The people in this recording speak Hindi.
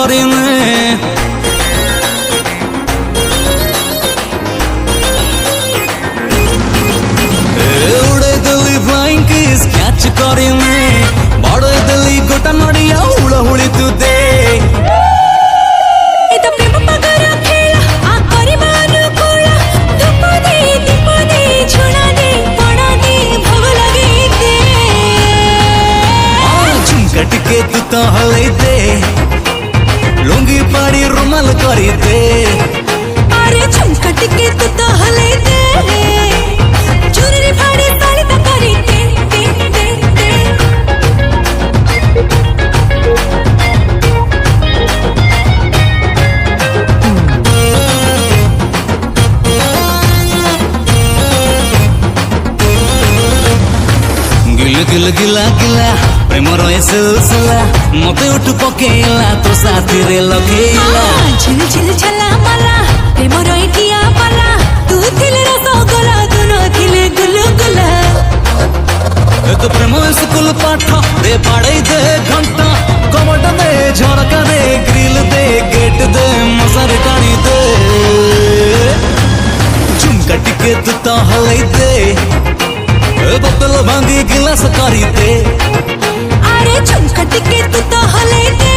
କରିମେ उड़े दिली फ्लाइंग किस कैच କରିମେ बड़े दिली गोटा नड़िया हुड़ा हुड़ी तू दे झुमकटके तू तो हलै दे लुंगी पाड़ी रुमाल करी दे अरे झुमकटके तू तो हलै दे चुनरी फाड़ी साड़ी तो करी दे दे दे गिल गिल गिला गिला प्रेम रहे सिलसिला मते उठ पकेला तो साथी रे लगेला झिल झिल छला मला प्रेम रहिटिया पाला तू थिले रसगोला दुनो थिले गुलगुला तो प्रेम स्कूल पाठ दे पाड़े दे घंटा कमट दे झरका दे ग्रिल दे गेट दे मसर टाणी दे झुमका टिके तू तो हलै दे बोतल भांगी गिलास करी दे अरे झुमकटके तू तो हलै दे